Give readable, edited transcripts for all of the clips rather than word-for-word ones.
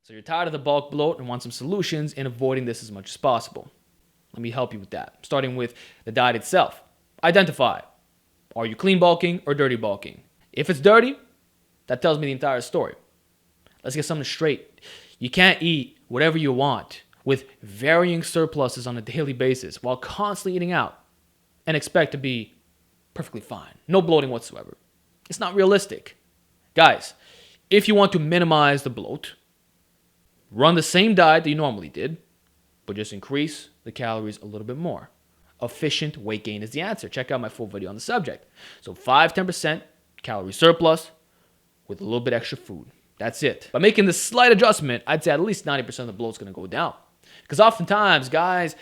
So you're tired of the bulk bloat and want some solutions in avoiding this as much as possible. Let me help you with that, starting with the diet itself. Identify, are you clean bulking or dirty bulking? If it's dirty, that tells me the entire story. Let's get something straight. You can't eat whatever you want with varying surpluses on a daily basis while constantly eating out and expect to be perfectly fine. No bloating whatsoever. It's not realistic. Guys, if you want to minimize the bloat, run the same diet that you normally did, but just increase the calories a little bit more. Efficient weight gain is the answer. Check out my full video on the subject. So 5-10% calorie surplus with a little bit extra food. That's it. By making this slight adjustment, I'd say at least 90% of the bloat's going to go down. Because oftentimes, guys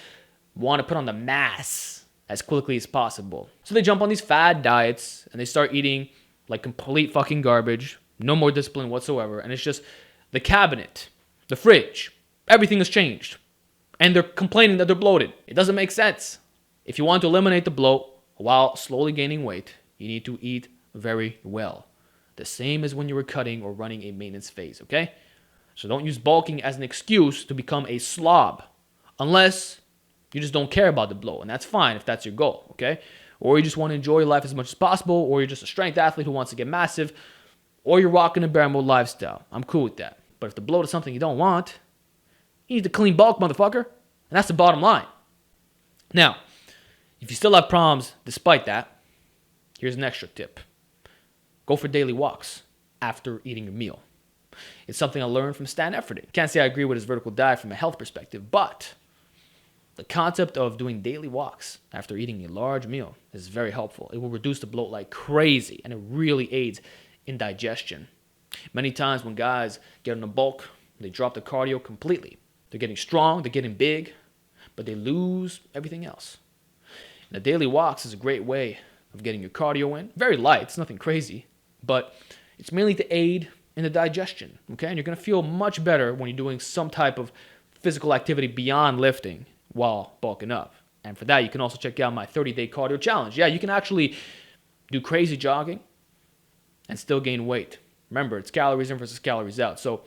want to put on the mass as quickly as possible. So they jump on these fad diets and they start eating like complete fucking garbage. No more discipline whatsoever. And it's just the cabinet, the fridge, everything has changed. And they're complaining that they're bloated. It doesn't make sense. If you want to eliminate the bloat while slowly gaining weight, you need to eat very well. The same as when you were cutting or running a maintenance phase, okay? So don't use bulking as an excuse to become a slob. Unless you just don't care about the bloat. And that's fine if that's your goal, okay? Or you just want to enjoy your life as much as possible. Or you're just a strength athlete who wants to get massive. Or you're rocking a bear mode lifestyle. I'm cool with that. But if the bloat is something you don't want, you need to clean bulk, motherfucker. And that's the bottom line. Now, if you still have problems despite that, here's an extra tip. Go for daily walks after eating your meal. It's something I learned from Stan Efferding. Can't say I agree with his vertical diet from a health perspective, but the concept of doing daily walks after eating a large meal is very helpful. It will reduce the bloat like crazy, and it really aids in digestion. Many times when guys get on the bulk, they drop the cardio completely. They're getting strong, they're getting big, but they lose everything else. And the daily walks is a great way of getting your cardio in. Very light, it's nothing crazy, but it's mainly to aid in the digestion, okay? And you're going to feel much better when you're doing some type of physical activity beyond lifting while bulking up. And for that, you can also check out my 30-day cardio challenge. Yeah, you can actually do crazy jogging and still gain weight. Remember, it's calories in versus calories out. So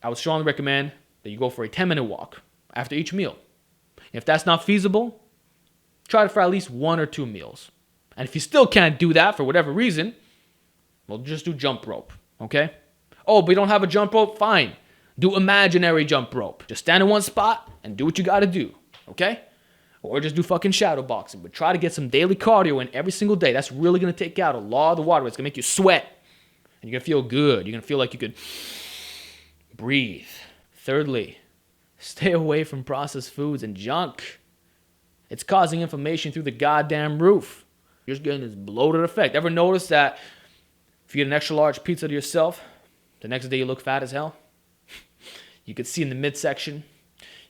I would strongly recommend that you go for a 10-minute walk after each meal. If that's not feasible, try it for at least 1 or 2 meals. And if you still can't do that for whatever reason, well, just do jump rope, okay? Oh, but you don't have a jump rope? Fine. Do imaginary jump rope. Just stand in one spot and do what you got to do, okay? Or just do fucking shadow boxing. But try to get some daily cardio in every single day. That's really going to take out a lot of the water. It's going to make you sweat. And you're going to feel good. You're going to feel like you could breathe. Thirdly, stay away from processed foods and junk. It's causing inflammation through the goddamn roof. You're just getting this bloated effect. Ever notice that if you get an extra large pizza to yourself, the next day you look fat as hell? You can see in the midsection,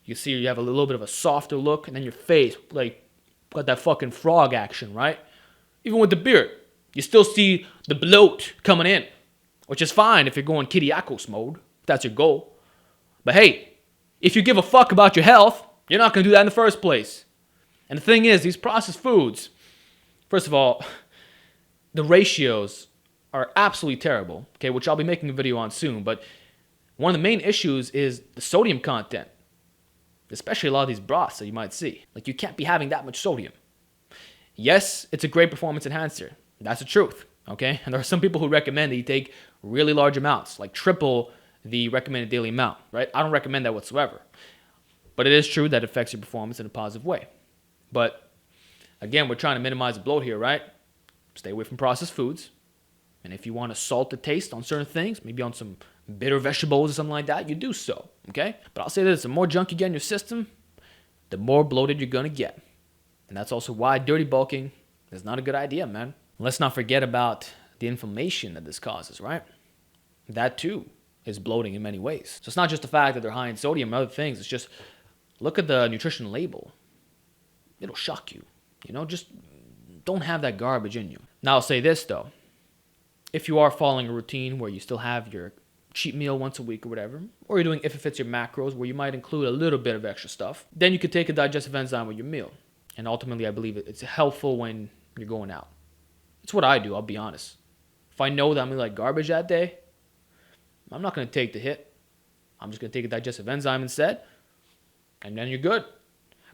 you can see you have a little bit of a softer look, and then your face, like, got that fucking frog action, right? Even with the beard, you still see the bloat coming in, which is fine if you're going Kiriakos mode, if that's your goal. But hey, if you give a fuck about your health, you're not going to do that in the first place. And the thing is, these processed foods, first of all, the ratios are absolutely terrible, okay, which I'll be making a video on soon. But one of the main issues is the sodium content, especially a lot of these broths that you might see. Like, you can't be having that much sodium. Yes, it's a great performance enhancer. That's the truth, okay? And there are some people who recommend that you take really large amounts, like triple the recommended daily amount, right? I don't recommend that whatsoever. But it is true that it affects your performance in a positive way. But again, we're trying to minimize the bloat here, right? Stay away from processed foods. And if you want to salt the taste on certain things, maybe on some bitter vegetables or something like that, you do so, okay? But I'll say this, the more junk you get in your system, the more bloated you're going to get. And that's also why dirty bulking is not a good idea, man. Let's not forget about the inflammation that this causes, right? That too is bloating in many ways. So it's not just the fact that they're high in sodium and other things. It's just, look at the nutrition label. It'll shock you. You know, just don't have that garbage in you. Now I'll say this though. If you are following a routine where you still have your cheat meal once a week or whatever, or you're doing if it fits your macros where you might include a little bit of extra stuff, then you could take a digestive enzyme with your meal. And ultimately, I believe it's helpful when you're going out. It's what I do, I'll be honest. If I know that I'm going to like garbage that day, I'm not going to take the hit. I'm just going to take a digestive enzyme instead, and then you're good.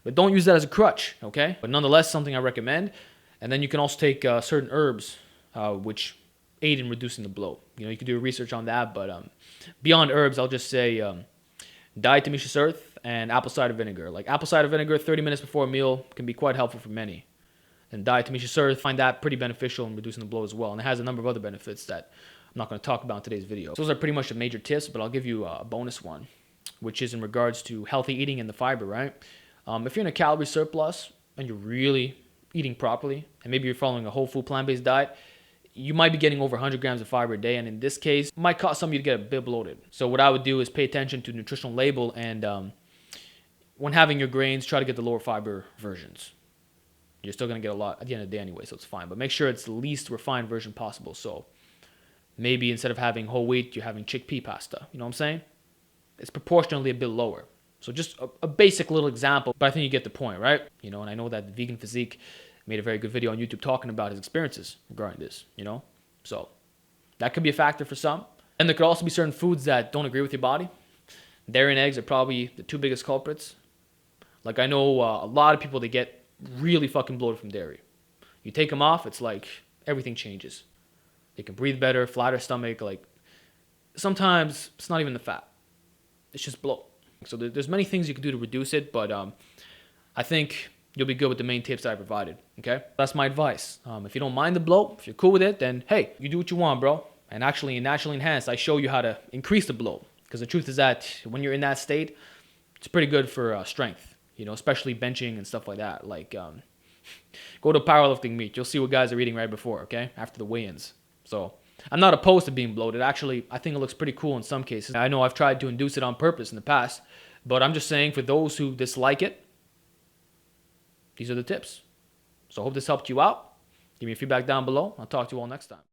But don't use that as a crutch, okay? But nonetheless, something I recommend. And then you can also take certain herbs, which aid in reducing the bloat. You can do research on that, but beyond herbs, I'll just say diatomaceous earth and apple cider vinegar. Like apple cider vinegar, 30 minutes before a meal can be quite helpful for many. And diatomaceous earth, find that pretty beneficial in reducing the bloat as well. And it has a number of other benefits that I'm not going to talk about in today's video. So those are pretty much the major tips, but I'll give you a bonus one, which is in regards to healthy eating and the fiber, right? If you're in a calorie surplus and you're really eating properly, and maybe you're following a whole food plant-based diet, you might be getting over 100 grams of fiber a day, and in this case, it might cause some of you to get a bit bloated. So what I would do is pay attention to the nutritional label, and when having your grains, try to get the lower fiber versions. You're still going to get a lot at the end of the day anyway, so it's fine. But make sure it's the least refined version possible. So maybe instead of having whole wheat, you're having chickpea pasta. You know what I'm saying? It's proportionally a bit lower. So just a basic little example, but I think you get the point, right? And I know that the Vegan Physique made a very good video on YouTube talking about his experiences regarding this, So that could be a factor for some. And there could also be certain foods that don't agree with your body. Dairy and eggs are probably the two biggest culprits. Like I know a lot of people that get really fucking bloated from dairy. You take them off, it's like everything changes. They can breathe better, flatter stomach. Like sometimes it's not even the fat. It's just bloat. So there's many things you can do to reduce it, but I think you'll be good with the main tips that I provided, okay? That's my advice. If you don't mind the bloat, if you're cool with it, then hey, you do what you want, bro. And actually in Naturally Enhanced, I show you how to increase the bloat, because the truth is that when you're in that state, it's pretty good for strength, especially benching and stuff like that. Like go to powerlifting meet. You'll see what guys are eating right before, okay? After the weigh-ins. So I'm not opposed to being bloated. Actually, I think it looks pretty cool in some cases. I know I've tried to induce it on purpose in the past, but I'm just saying for those who dislike it, these are the tips. So I hope this helped you out. Give me your feedback down below. I'll talk to you all next time.